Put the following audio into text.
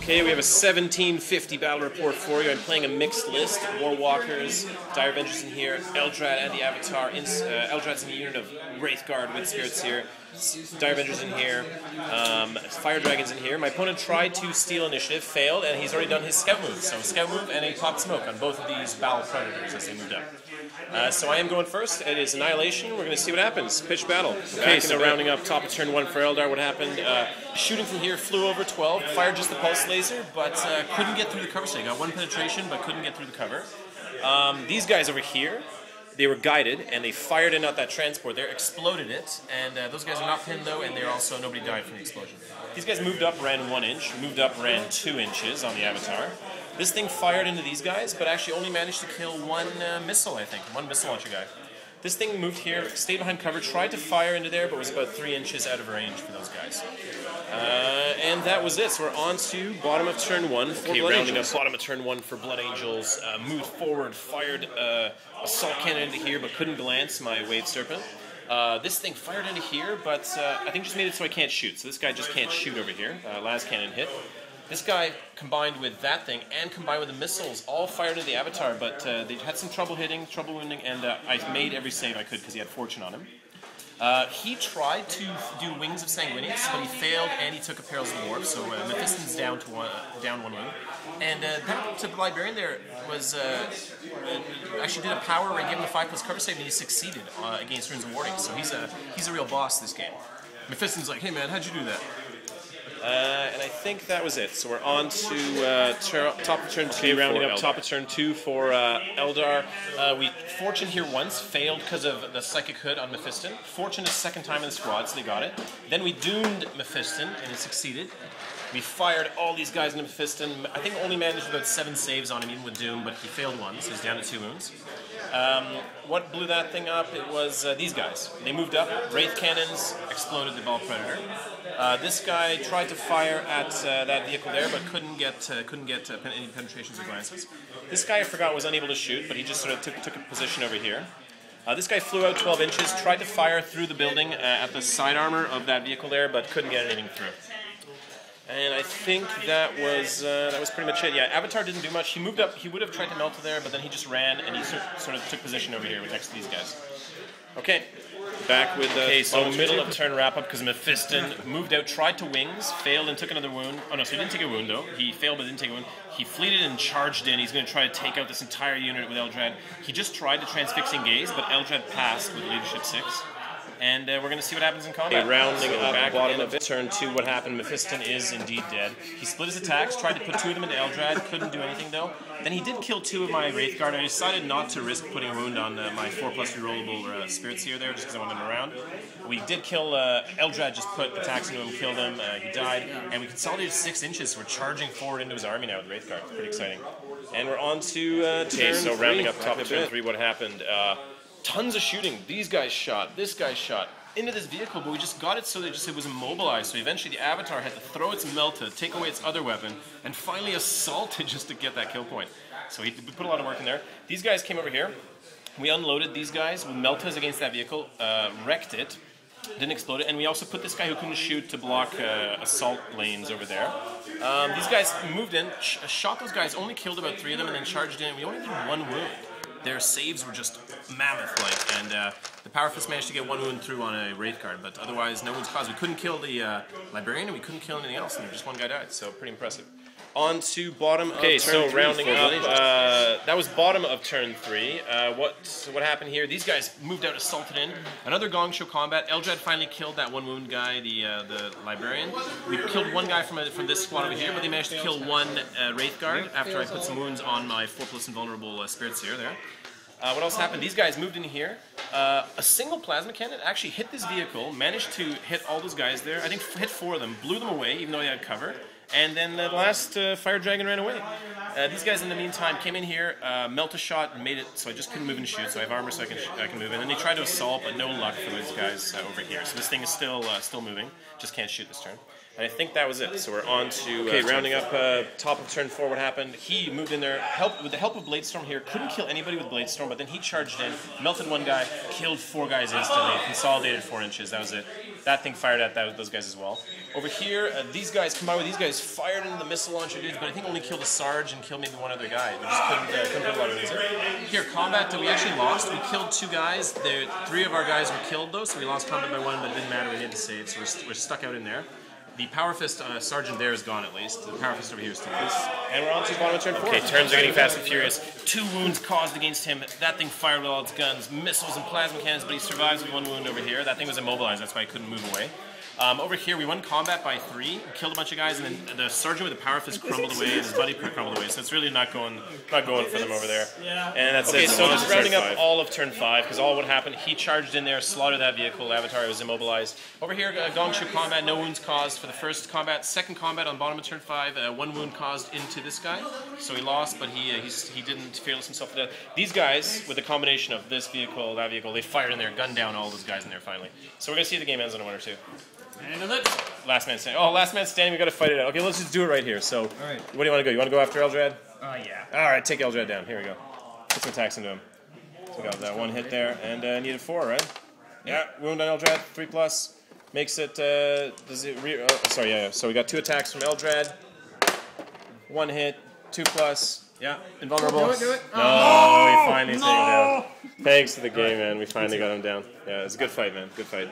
Okay, we have a 1750 battle report for you. I'm playing a mixed list. Warwalkers, Dire Avengers in here, Eldrad and the Avatar. Eldrad's in the unit of Wraithguard with Spiritseer. Dire Avengers in here. Fire Dragons in here. My opponent tried to steal initiative, failed, and he's already done his scout move. So scout move and a pop smoke on both of these battle predators as they moved up. So I am going first. It is Annihilation. We're going to see what happens. Pitch battle. Okay, so rounding up top of turn 1 for Eldar. What happened? Shooting from here, flew over 12, fired just the pulse laser, but couldn't get through the cover. So he got one penetration, but couldn't get through the cover. These guys over here, they were guided, and they fired in at that transport there, exploded it, and those guys are not pinned though, and they're also, nobody died from the explosion. These guys moved up, ran 1 inch, moved up, ran 2 inches on the Avatar. This thing fired into these guys, but actually only managed to kill 1 missile, I think, 1 missile launcher guy. This thing moved here, stayed behind cover, tried to fire into there, but was about 3 inches out of range for those guys. And that was it. So we're on to bottom of turn 1 for Blood rounding Angels. Up bottom of turn 1 for Blood Angels. Moved forward, fired assault cannon into here, but couldn't glance my Wave Serpent. This thing fired into here, but I think just made it so I can't shoot. So this guy just can't shoot over here. Las cannon hit. This guy, combined with that thing, and combined with the missiles, all fired into the Avatar, but they had some trouble hitting, trouble wounding, and I made every save I could because he had Fortune on him. He tried to do Wings of Sanguinius, but he failed, and he took a Perils of the Warp, so Mephiston's down 1 wound. And that to the Librarian there was, actually did a power where he gave him a 5+ cover save, and he succeeded against Runes of Warding, so he's a real boss this game. Mephiston's like, hey man, how'd you do that? And I think that was it. So we're on to top of turn 2. Rounding up top of turn 2 for Eldar. We Fortune here once, failed because of the Psychic Hood on Mephiston. Fortune is second time in the squad, so they got it. Then we doomed Mephiston, and it succeeded. We fired all these guys into Mephiston. I think only managed about 7 saves on him, even with Doom, but he failed 1, so he's down to 2 wounds. What blew that thing up? It was these guys. They moved up, Wraith Cannons, exploded the Ball Predator. This guy tried to fire at that vehicle there, but couldn't get any penetrations or glances. This guy, I forgot, was unable to shoot, but he just sort of took a position over here. This guy flew out 12 inches, tried to fire through the building at the side armor of that vehicle there, but couldn't get anything through. And I think that was pretty much it. Yeah, Avatar didn't do much. He moved up. He would have tried to melt there, but then he just ran, and he sort of took position over here next to these guys. Okay, back with the so middle of turn wrap up because Mephiston moved out, tried to Wings, failed, and took another wound. Oh no, so he didn't take a wound though. He failed but didn't take a wound. He fleeted and charged in. He's going to try to take out this entire unit with Eldrad. He just tried to Transfixing Gaze, but Eldrad passed with Leadership 6. And we're going to see what happens in combat. Okay, rounding up back bottom of turn 2, what happened? Mephiston is indeed dead. He split his attacks, tried to put 2 of them into Eldrad, couldn't do anything though. Then he did kill 2 of my Wraithguard. I decided not to risk putting a wound on my 4+ rerollable Spiritseer there, just because I wanted him around. We did kill Eldrad, just put attacks into him, killed him, he died, and we consolidated 6 inches, so we're charging forward into his army now with Wraithguard. Pretty exciting. And we're on to turn 3. So rounding up top of turn 3, what happened? Tons of shooting. These guys shot. This guy shot into this vehicle, but we just got it so that it was immobilized. So eventually the Avatar had to throw its Melta, take away its other weapon, and finally assault it just to get that kill point. So we put a lot of work in there. These guys came over here. We unloaded these guys with Meltas against that vehicle, wrecked it, didn't explode it, and we also put this guy who couldn't shoot to block assault lanes over there. These guys moved in, shot those guys, only killed about 3 of them, and then charged in. We only did 1 wound. Their saves were just mammoth-like, and the Power Fist managed to get 1 wound through on a Wraithguard, but otherwise no wounds caused. We couldn't kill the Librarian, and we couldn't kill anything else, and just 1 guy died, so pretty impressive. On to bottom of turn 3. Okay, so rounding up, that was bottom of turn 3. What happened here? These guys moved out, assaulted in. Another Gong Show combat. Eldrad finally killed that 1 wound guy, the Librarian. We killed 1 guy from this squad over here, but they managed to kill 1 Wraithguard after I put some wounds on my 4+ invulnerable Spiritseer there. What else happened? These guys moved in here. A single plasma cannon actually hit this vehicle, managed to hit all those guys there. I think hit 4 of them, blew them away, even though they had cover. And then the last Fire Dragon ran away. These guys, in the meantime, came in here, melt a shot, and made it so I just couldn't move and shoot. So I have armor, so I can move in. And then they tried to assault, but no luck for those guys over here. So this thing is still moving, just can't shoot this turn. And I think that was it. So we're on to rounding up top of turn 4. What happened? He moved in there, with the help of Bladestorm here. Couldn't kill anybody with Bladestorm, but then he charged in, melted one guy, killed 4 guys instantly, consolidated 4 inches. That was it. That thing fired at those guys as well. Over here, these guys combined with these guys fired into the missile launcher dudes, but I think only killed a Sarge and killed maybe one other guy. We just couldn't put a lot of laser. Here, combat that we actually lost. We killed 2 guys. 3 of our guys were killed though, so we lost combat by 1, but it didn't matter. We didn't save, so we're stuck out in there. The Power Fist Sergeant there is gone at least. The Power Fist over here is still loose. And we're on to the bottom of turn 4. Okay, turns are getting fast and furious. 2 wounds caused against him. That thing fired with all its guns, missiles and plasma cannons, but he survives with 1 wound over here. That thing was immobilized, that's why he couldn't move away. Over here, we won combat by 3, killed a bunch of guys, and then the Sergeant with the Power Fist crumbled away, and his buddy crumbled away, so it's really not going for them over there. Yeah. And that's it. So just rounding up all of turn 5, because all what happened, he charged in there, slaughtered that vehicle, Avatar was immobilized. Over here, Gongshu combat, no wounds caused for the first combat. Second combat on bottom of turn 5, 1 wound caused into this guy, so he lost, but he didn't fearless himself to death. These guys, with the combination of this vehicle, that vehicle, they fired in there, gunned down all those guys in there finally. So we're going to see if the game ends on a 1 or 2. And last man standing. Oh, last man standing. We got to fight it out. Okay, let's just do it right here. So, where do you want to go? You want to go after Eldrad? Yeah. All right, take Eldrad down. Here we go. Put some attacks into him. So we got that 1 hit there, and needed 4, right? Yeah. Wound on Eldrad, 3+. Makes it. Does it? Sorry, yeah. So we got 2 attacks from Eldrad. 1 hit, 2+. Yeah. Invulnerable. Do it. No, we finally take him down. Thanks to the game, man. We finally got him down. Yeah, it was a good fight, man. Good fight.